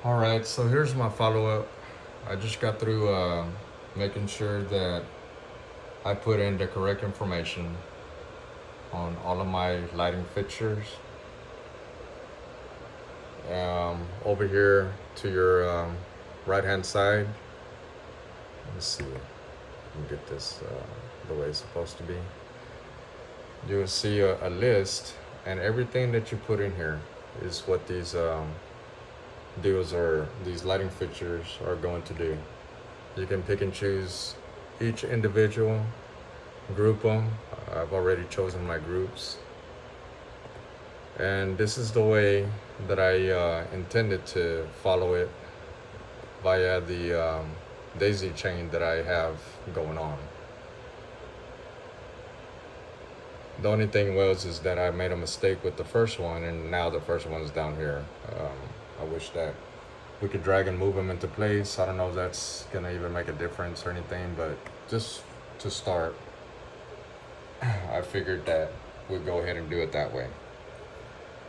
All right, so here's my follow-up. I just got through making sure that I put in the correct information on all of my lighting fixtures. Over here to your right-hand side, let's see, let me get this the way it's supposed to be. You will see a list, and everything that you put in here is what these these lighting fixtures are going to do. You can pick and choose each individual, group them. I've already chosen my groups, and this is the way that I intended to follow it via the daisy chain that I have going on. The only thing is that I made a mistake with the first one, and now the first one's down here. I wish that we could drag and move them into place. I don't know if that's gonna even make a difference or anything, but just to start, I figured that we'd go ahead and do it that way.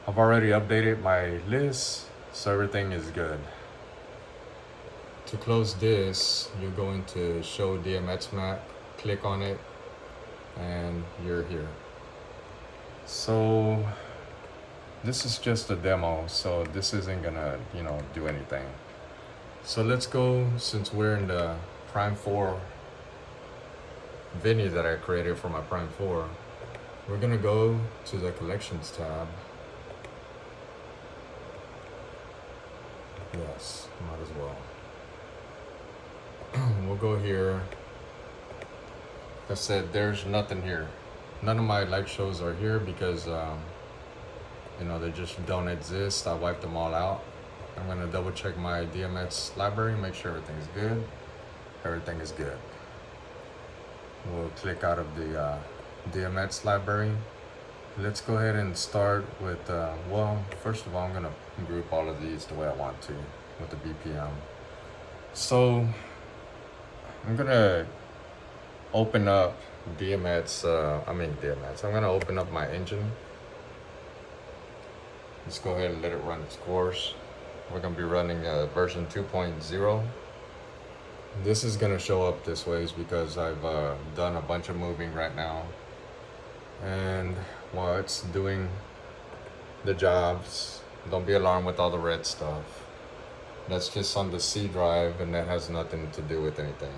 I've already updated my list, so everything is good. To close this, you're going to show DMX map, click on it, and you're here. So this is just a demo, so this isn't gonna, do anything. So let's go, since we're in the Prime 4 venue that I created for my Prime 4, we're gonna go to the Collections tab. Yes, might as well. We'll go here. I said there's nothing here. None of my light shows are here because they just don't exist. I wiped them all out. I'm gonna double check my DMX library, make sure everything's good. Everything is good. We'll click out of the DMX library. Let's go ahead and start with, first of all, I'm gonna group all of these the way I want to with the BPM. So I'm gonna open up DMX. I'm gonna open up my engine. Let's go ahead and let it run its course. We're gonna be running version 2.0. This is gonna show up this way because I've done a bunch of moving right now. And while it's doing the jobs, don't be alarmed with all the red stuff. That's just on the C drive, and that has nothing to do with anything.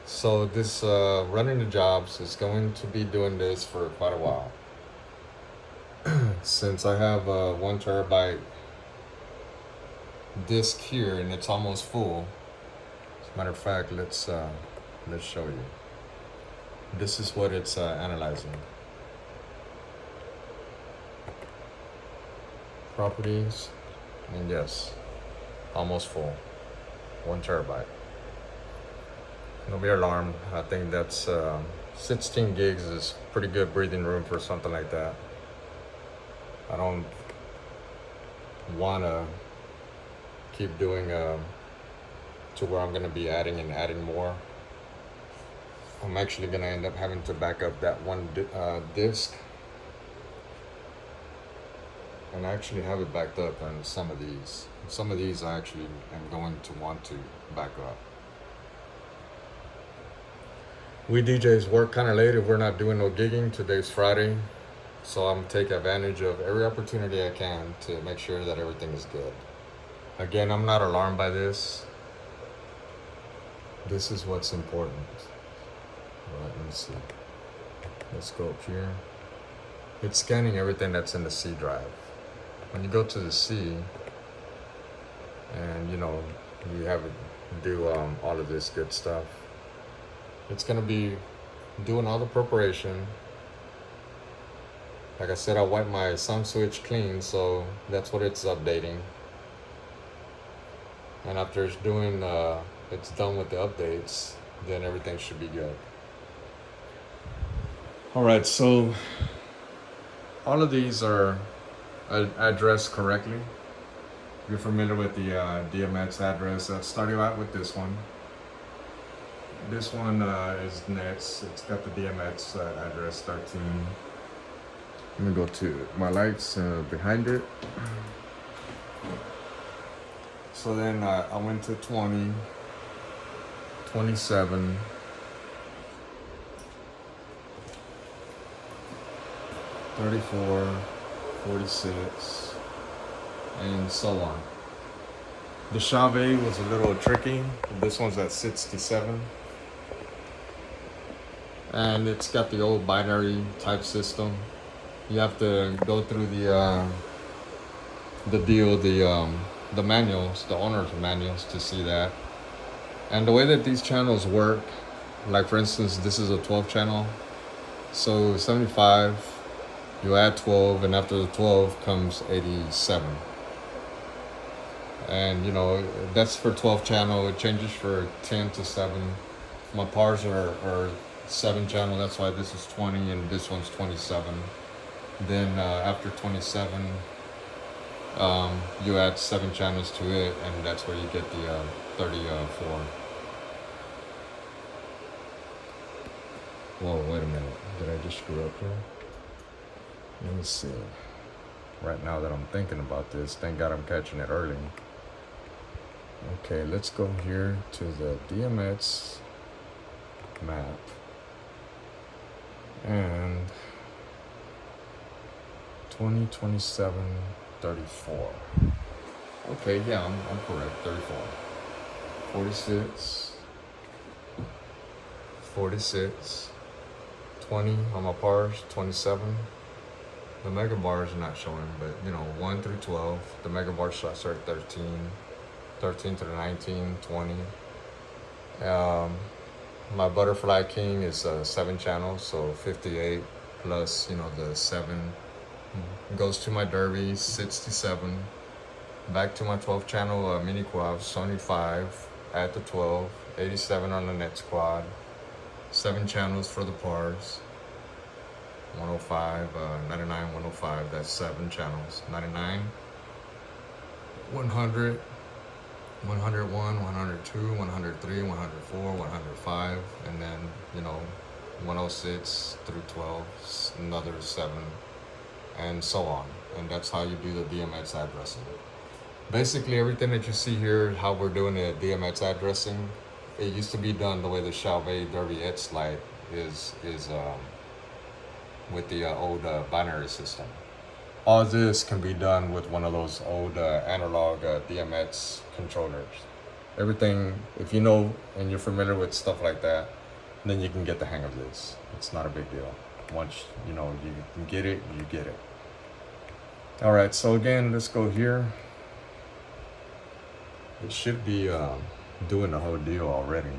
So this running the jobs is going to be doing this for quite a while. Since I have a 1 terabyte disk here and it's almost full. As a matter of fact, let's show you. This is what it's analyzing. Properties, and yes, almost full, 1 terabyte. Don't be alarmed. I think that's 16 gigs is pretty good breathing room for something like that. I don't want to keep doing to where I'm going to be adding more. I'm actually going to end up having to back up that one disk, and I actually have it backed up on some of these. Some of these I actually am going to want to back up. We DJs work kind of late if we're not doing no gigging. Today's Friday, so I'm taking advantage of every opportunity I can to make sure that everything is good. Again, I'm not alarmed by this. This is what's important. All right, let me see. Let's go up here. It's scanning everything that's in the C drive. When you go to the C, and you have it do all of this good stuff, it's gonna be doing all the preparation. Like I said, I wiped my SoundSwitch clean, so that's what it's updating. And after it's it's done with the updates, then everything should be good. All right, so all of these are addressed correctly. If you're familiar with the DMX address, starting out with this one. This one is next. It's got the DMX address 13. Let me go to my lights behind it. So then I went to 20, 27, 34, 46, and so on. The Chave was a little tricky. This one's at 67. And it's got the old binary type system. You have to go through the manuals, the owner's manuals to see that. And the way that these channels work, like for instance, this is a 12 channel. So 75, you add 12, and after the 12 comes 87. And you know, that's for 12 channel. It changes for 10 to 7. My pars are 7 channel, that's why this is 20 and this one's 27. Then after 27, you add 7 channels to it, and that's where you get the 34. Whoa, wait a minute. Did I just screw up here? Let me see. Right now that I'm thinking about this, thank God I'm catching it early. Okay, let's go here to the DMX map. And 20, 27, 34. Okay, yeah, I'm correct. 34. 46. 46. 20 on my pars, 27. The mega bars are not showing, but you know, 1 through 12. The mega bar shots are at 13. 13 to the 19, 20. My Butterfly King is 7 channels, so 58 plus, you know, the 7 goes to my Derby, 67. Back to my 12 channel mini quad, Sony 5, add the 12, 87 on the net squad, 7 channels for the pars, 105, 99, 105, that's 7 channels, 99, 100, 101, 102, 103, 104, 105, and then, you know, 106 through 12, another 7, and so on. And that's how you do the DMX addressing. Basically, everything that you see here, how we're doing the DMX addressing, it used to be done the way the Chauvet Derby Edge light is with the old binary system. All this can be done with one of those old analog DMX controllers. Everything, if you know and you're familiar with stuff like that, then you can get the hang of this. It's not a big deal. Once you know you can get it, you get it. All right, so again, let's go here. It should be doing the whole deal already.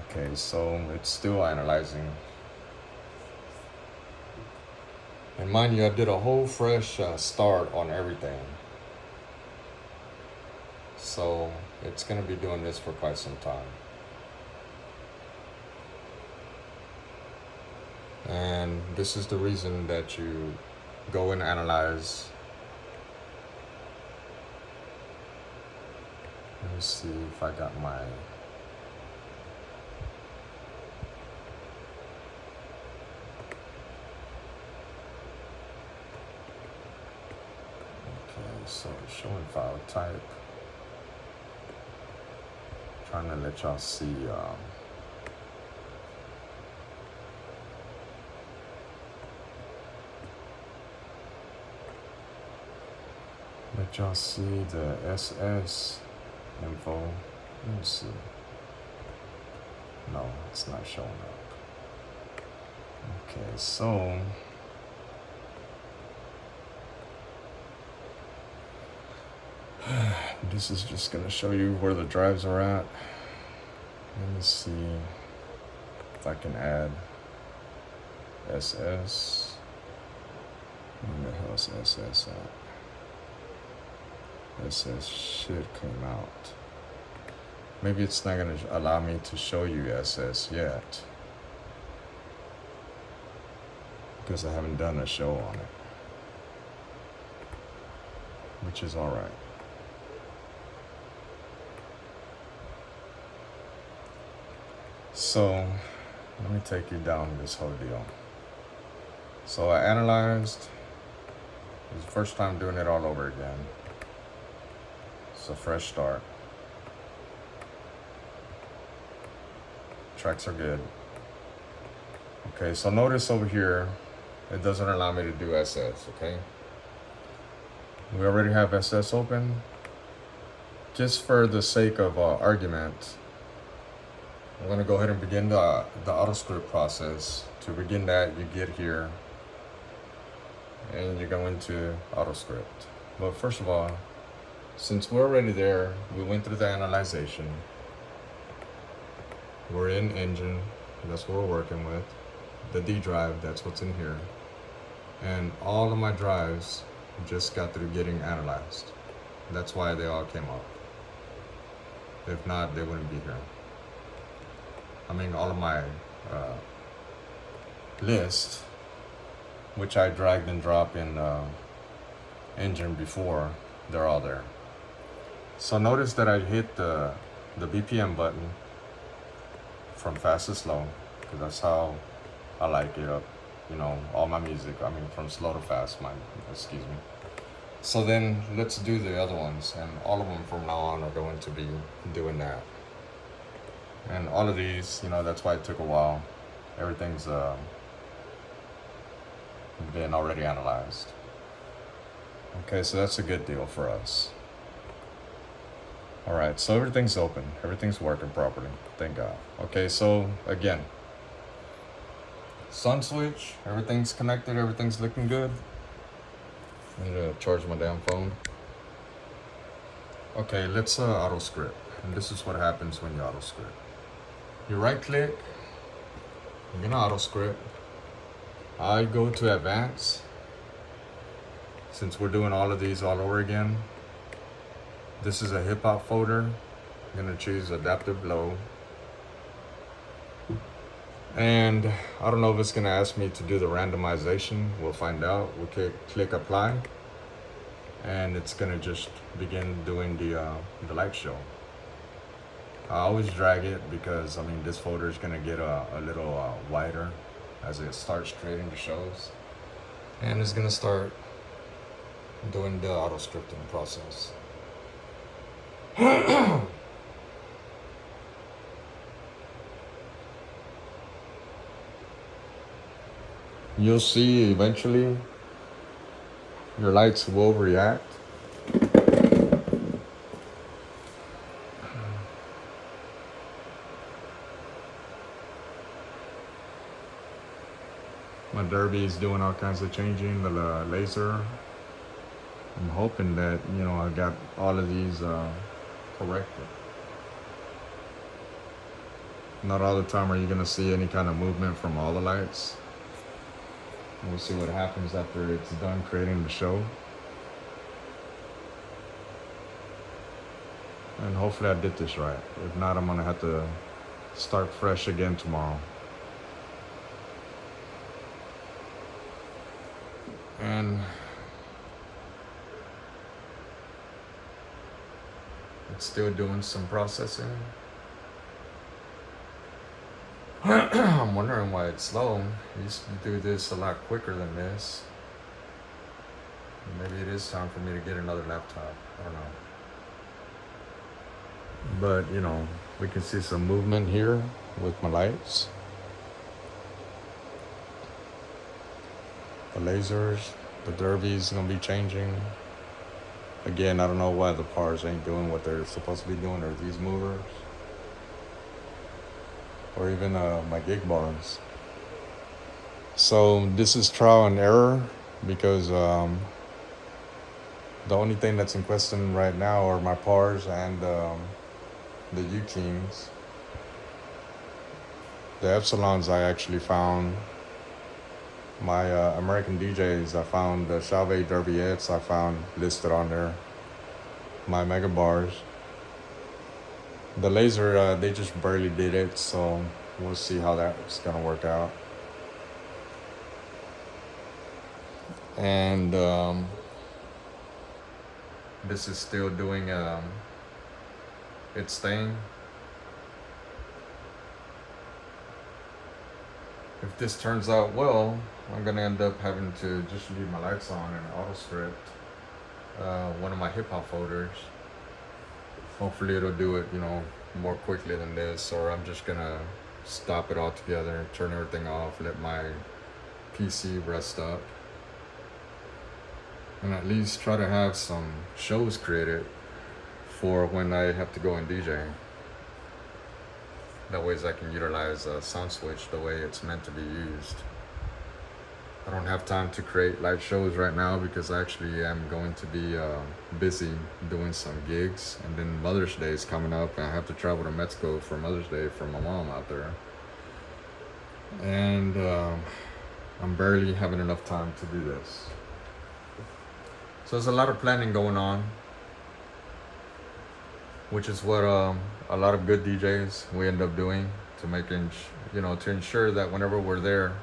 Okay, so it's still analyzing. And mind you, I did a whole fresh start on everything. So it's gonna be doing this for quite some time. And this is the reason that you go and analyze. Let me see if I got my... So showing file type, trying to let y'all see the SS info. Let me see. No, it's not showing up. Okay, so this is just going to show you where the drives are at. Let me see if I can add SS. Where the hell is SS at? SS should come out. Maybe it's not going to allow me to show you SS yet, because I haven't done a show on it, which is all right. So let me take you down this whole deal. So I analyzed It's the first time doing it all over again. It's a fresh start. Tracks are good. Okay, so notice over here, it doesn't allow me to do SS, okay? We already have SS open. Just for the sake of argument, I'm gonna go ahead and begin the AutoScript process. To begin that, you get here and you go into AutoScript. But first of all, since we're already there, we went through the analyzation. We're in Engine, that's what we're working with. The D drive, that's what's in here. And all of my drives just got through getting analyzed. That's why they all came up. If not, they wouldn't be here. I mean, all of my list, which I dragged and dropped in Engine before, they're all there. So notice that I hit the BPM button from fast to slow, because that's how I like it up, you know, all my music. I mean, from slow to fast, excuse me. So then let's do the other ones, and all of them from now on are going to be doing that. And all of these, you know, that's why it took a while. Everything's been already analyzed. Okay, so that's a good deal for us. All right, so everything's open. Everything's working properly, thank God. Okay, so again, SoundSwitch, everything's connected, everything's looking good. I need to charge my damn phone. Okay, let's AutoScript. And this is what happens when you AutoScript. You right click, you're gonna AutoScript. I go to Advanced. Since we're doing all of these all over again, this is a hip hop folder. I'm gonna choose Adaptive Low. And I don't know if it's gonna ask me to do the randomization. We'll find out. We'll click Apply. And it's gonna just begin doing the light show. I always drag it because, I mean, this folder is gonna get a little wider as it starts creating the shows. And it's gonna start doing the auto scripting process. You'll see eventually your lights will react. My derby is doing all kinds of changing, the laser. I'm hoping that, you know, I got all of these corrected. Not all the time are you gonna see any kind of movement from all the lights. We'll see what happens after it's done creating the show. And hopefully I did this right. If not, I'm gonna have to start fresh again tomorrow. And it's still doing some processing. I'm wondering why it's slow. I used to do this a lot quicker than this. Maybe it is time for me to get another laptop. I don't know. But, you know, we can see some movement here with my lights. The lasers, the derbies gonna be changing. Again, I don't know why the pars ain't doing what they're supposed to be doing, or these movers. Or even my gig bars. So this is trial and error because the only thing that's in question right now are my pars and the U-Kings. The Epsilons I actually found. My American DJs, I found the Chauvet Derbiettes I found listed on there. My mega bars. The laser, they just barely did it, so we'll see how that's gonna work out. And this is still doing its thing. if this turns out well, I'm gonna end up having to just leave my lights on and auto script one of my hip hop folders. Hopefully it'll do it, more quickly than this, or I'm just gonna stop it all together, turn everything off, let my PC rest up, and at least try to have some shows created for when I have to go and DJ. That way I can utilize SoundSwitch the way it's meant to be used. I don't have time to create live shows right now because I actually am going to be busy doing some gigs, and then Mother's Day is coming up and I have to travel to Mexico for Mother's Day for my mom out there. And I'm barely having enough time to do this. So there's a lot of planning going on, which is what a lot of good DJs we end up doing to to ensure that whenever we're there,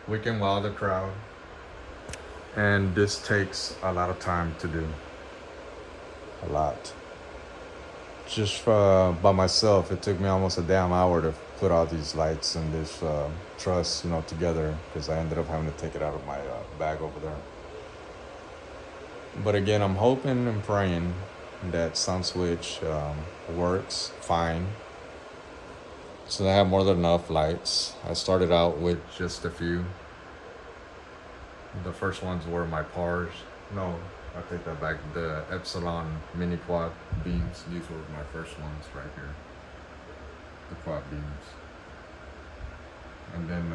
we can wow the crowd. And this takes a lot of time to do. A lot. Just by myself, it took me almost a damn hour to put all these lights and this truss, together, because I ended up having to take it out of my bag over there. But again, I'm hoping and praying that SoundSwitch works fine. So I have more than enough lights. I started out with just a few. The first ones were my PARs. No, I take that back. The Epsilon mini quad beams. These were my first ones right here. The quad beams. And then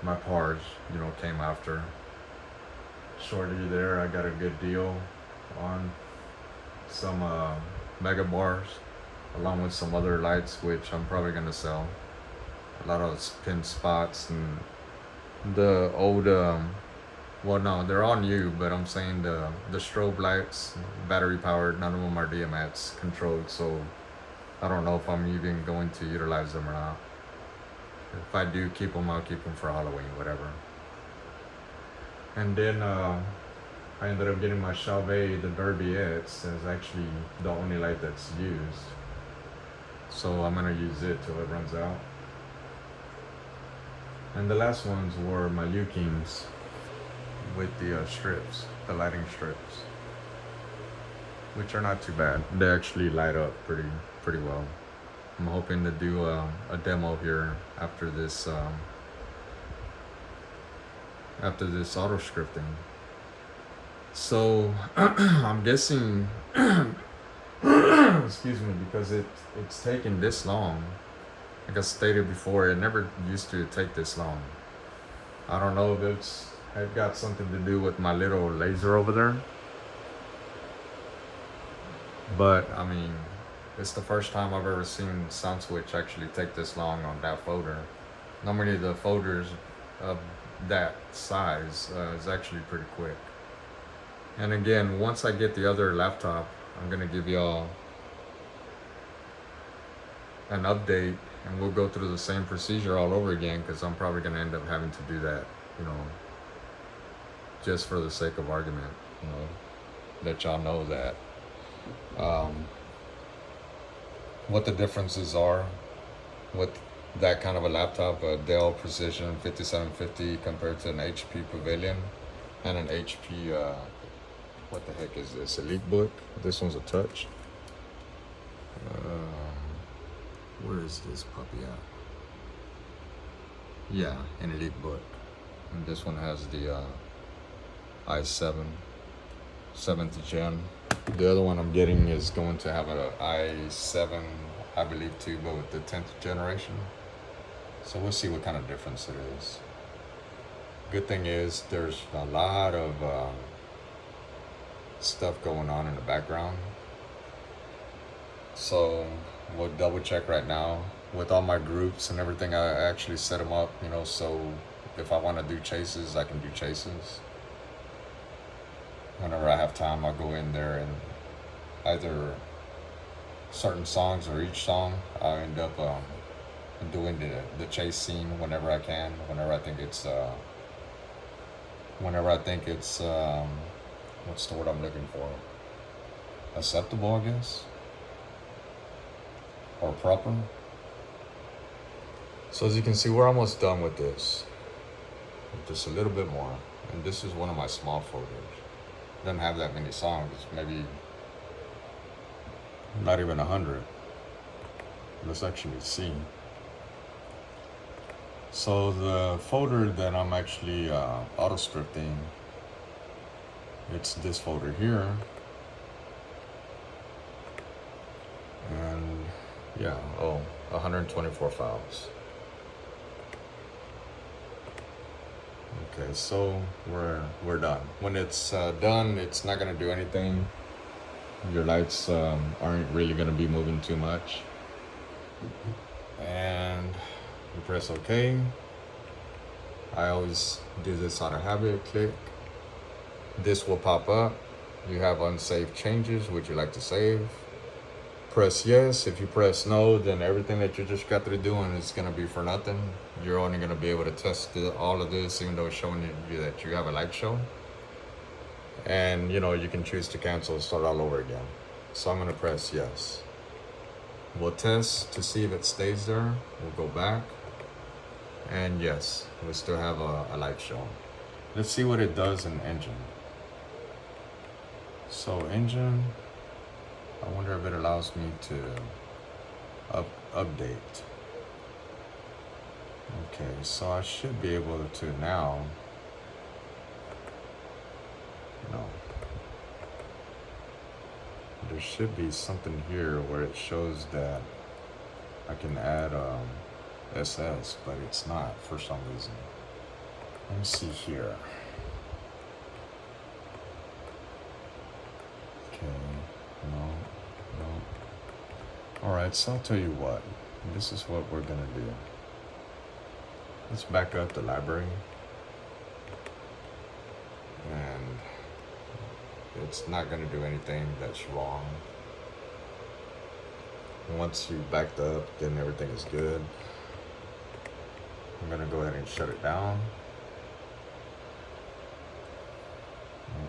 my PARs, came after. Shortly there, I got a good deal on some mega bars, along with some other lights, which I'm probably gonna sell. A lot of pin spots and the old, well, no, they're all new, but I'm saying the strobe lights, battery powered, none of them are DMX controlled, so I don't know if I'm even going to utilize them or not. If I do keep them, I'll keep them for Halloween, whatever. And then I ended up getting my Chauvet, the Derby X, is actually the only light that's used. So I'm gonna use it till it runs out. And the last ones were my Ukings with the strips, the lighting strips, which are not too bad. They actually light up pretty well. I'm hoping to do a demo here after this auto scripting. So I'm guessing excuse me, because it's taken this long. Like I stated before, it never used to take this long. I don't know if it's got something to do with my little laser over there, but I mean, it's the first time I've ever seen SoundSwitch actually take this long on that folder. Normally the folders of that size is actually pretty quick. And again, once I get the other laptop, I'm gonna give y'all an update, and we'll go through the same procedure all over again, because I'm probably gonna end up having to do that, just for the sake of argument, let y'all know that what the differences are with that kind of a laptop, a Dell Precision 5750 compared to an HP Pavilion and an HP, what the heck is this, EliteBook? This one's a touch. Where is this puppy at? Yeah, an EliteBook. And this one has the i7, 7th gen. The other one I'm getting is going to have an i7, I believe too, but with the 10th generation. So we'll see what kind of difference it is. Good thing is there's a lot of stuff going on in the background. So we'll double check right now with all my groups and everything. I actually set them up, so if I want to do chases, I can do chases. Whenever I have time, I'll go in there and either certain songs or each song, I end up doing the chase scene whenever I can, whenever I think it's what's the word I'm looking for? Acceptable, I guess, or proper. So as you can see, we're almost done with this. Just a little bit more. And this is one of my small folders. Doesn't have that many songs, maybe not even 100. Let's actually see. So the folder that I'm actually auto scripting, it's this folder here. And yeah, 124 files. Okay, so we're done. When it's done, it's not gonna do anything. Your lights aren't really gonna be moving too much. And you press OK. I always do this out of habit. Click. This will pop up. You have unsaved changes. Would you like to save? Press yes. If you press no, then everything that you just got through doing is gonna be for nothing. You're only gonna be able to test all of this, even though it's showing you that you have a light show. And you know, you can choose to cancel and start all over again. So I'm gonna press yes. We'll test to see if it stays there. We'll go back. And yes, we still have a light show. Let's see what it does in engine. So engine, I wonder if it allows me to update. Okay, so I should be able to now. No. There should be something here where it shows that I can add SS, but it's not for some reason. Let me see here. Okay, no. All right, so I'll tell you what. This is what we're gonna do. Let's back up the library. And it's not gonna do anything that's wrong. Once you backed up, then everything is good. I'm gonna go ahead and shut it down.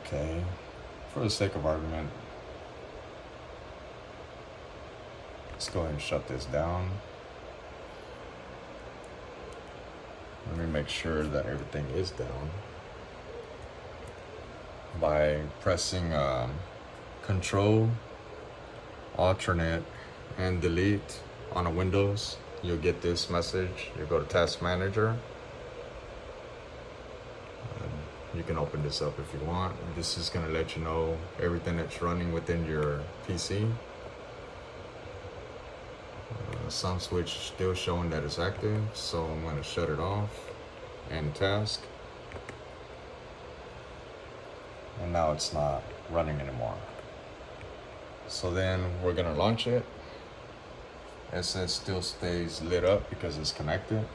Okay, for the sake of argument, let's go ahead and shut this down. Let me make sure that everything is down. By pressing Control, Alternate, and Delete on a Windows, you'll get this message. You go to Task Manager. You can open this up if you want. This is going to let you know everything that's running within your PC. SoundSwitch still showing that it's active, so I'm going to shut it off and task. And now it's not running anymore. So then we're going to launch it. SS still stays lit up because it's connected.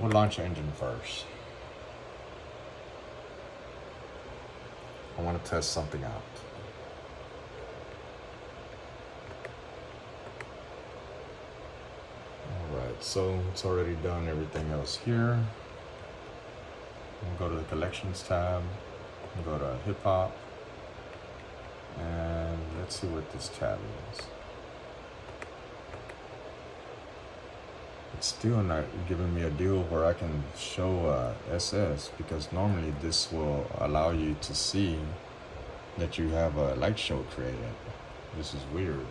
We'll launch engine first. I want to test something out. Alright, so it's already done everything else here. We'll go to the Collections tab. We'll go to Hip Hop. And let's see what this tab is. It's still not giving me a deal where I can show SS, because normally this will allow you to see that you have a light show created. This is weird.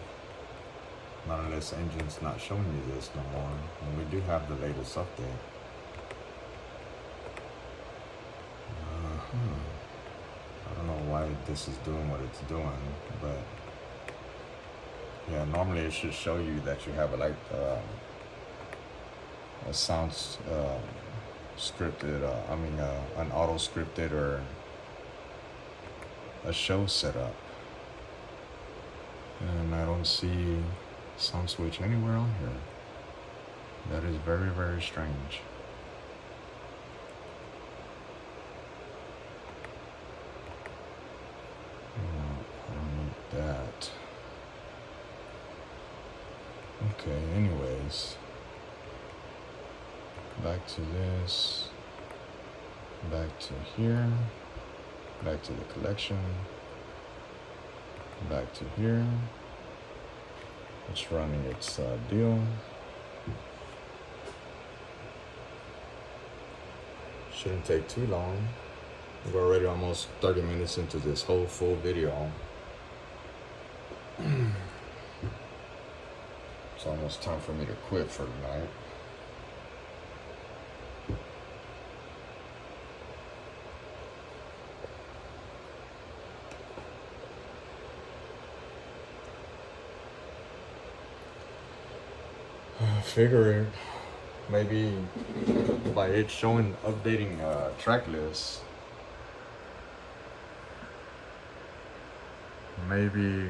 Not unless engine's not showing you this no more. And we do have the latest update. I don't know why this is doing what it's doing, but yeah, normally it should show you that you have a light a sounds scripted, an auto scripted or a show setup. And I don't see SoundSwitch anywhere on here. That is very, very strange. No, I don't need that. Okay, anyways. Back to this, back to here, back to the collection, back to here. It's running its deal. Shouldn't take too long. We're already almost 30 minutes into this whole full video. It's almost time for me to quit for tonight. Figuring maybe by it showing updating track lists, maybe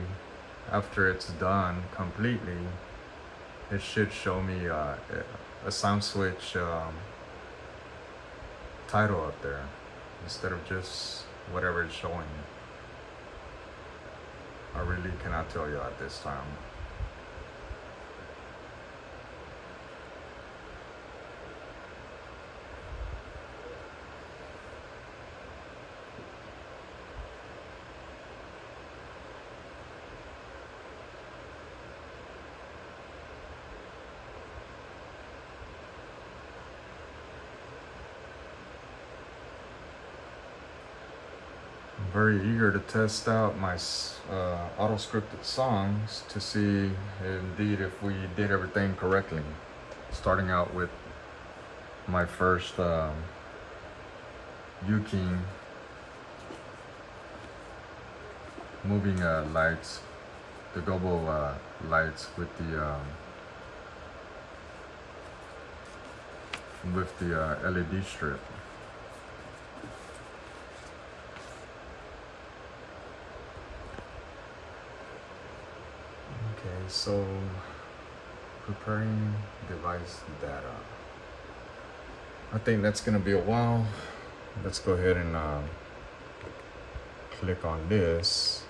after it's done completely, it should show me a SoundSwitch title up there instead of just whatever it's showing. I really cannot tell you at this time. Very eager to test out my auto-scripted songs to see indeed if we did everything correctly. Starting out with my first U-King moving lights, the gobo lights with the LED strip. Okay, so preparing device data. I think that's gonna be a while. Let's go ahead and click on this.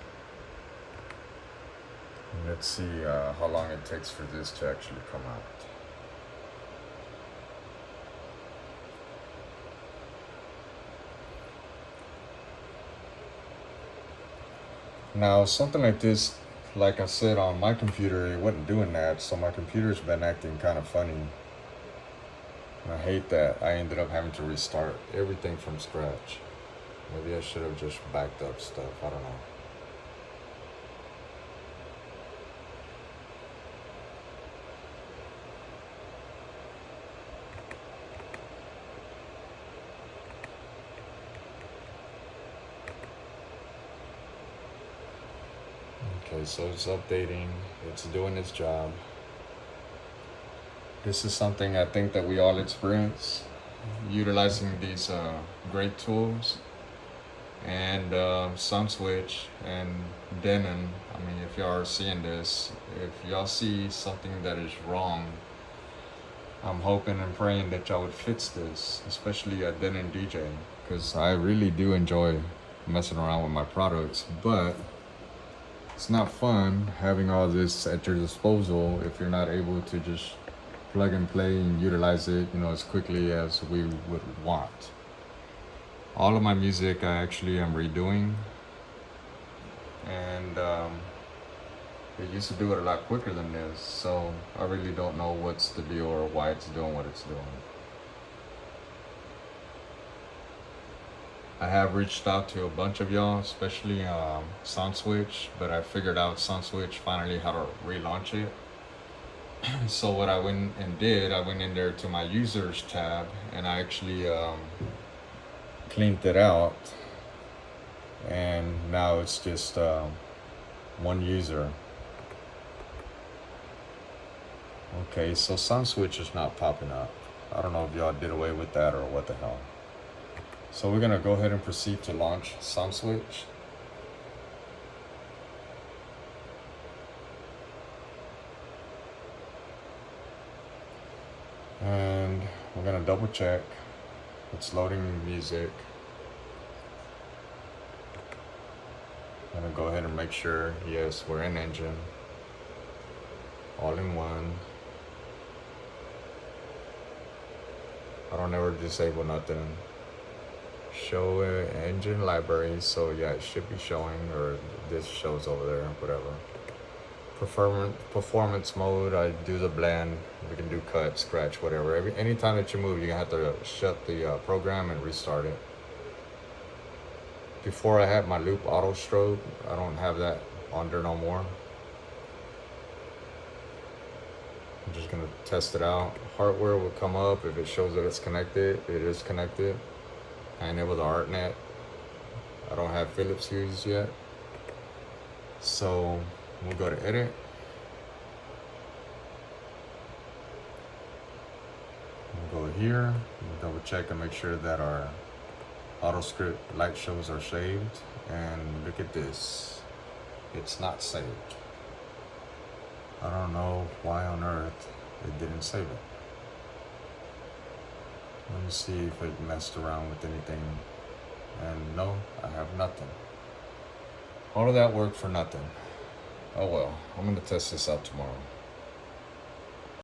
And let's see how long it takes for this to actually come out. Now, something like this, like I said, on my computer, it wasn't doing that, so my computer's been acting kind of funny. And I hate that. I ended up having to restart everything from scratch. Maybe I should have just backed up stuff. I don't know. Okay, so it's updating, it's doing its job. This is something I think that we all experience, utilizing these great tools. And SoundSwitch and Denon, I mean, if y'all are seeing this, if y'all see something that is wrong, I'm hoping and praying that y'all would fix this, especially at Denon DJ, because I really do enjoy messing around with my products, but it's not fun having all this at your disposal if you're not able to just plug and play and utilize it, you know, as quickly as we would want. All of my music I actually am redoing, and it used to do it a lot quicker than this, so I really don't know what's the deal or why it's doing what it's doing. I have reached out to a bunch of y'all, especially SoundSwitch, but I figured out SoundSwitch finally how to relaunch it. So what I went and did, I went in there to my users tab, and I actually cleaned it out, and now it's just one user. Okay, so SoundSwitch is not popping up. I don't know if y'all did away with that or what the hell. So we're gonna go ahead and proceed to launch SoundSwitch. And we're gonna double check. It's loading music. I'm gonna go ahead and make sure, yes, we're in Engine. All in one. I don't ever disable nothing. Show Engine library, so yeah, it should be showing, or this shows over there, whatever. performance mode, I do the blend. We can do cut, scratch, whatever. Anytime that you move, you're gonna have to shut the program and restart it. Before I had my loop auto strobe, I don't have that on there no more. I'm just gonna test it out. Hardware will come up if it shows that it's connected. It is connected. I enabled the ArtNet. I don't have Philips hues yet. So we'll go to edit. We'll go here, we'll double check and make sure that our auto script light shows are saved. And look at this, it's not saved. I don't know why on earth it didn't save it. Let me see if it messed around with anything. And no, I have nothing. All of that work for nothing. Oh well, I'm gonna test this out tomorrow.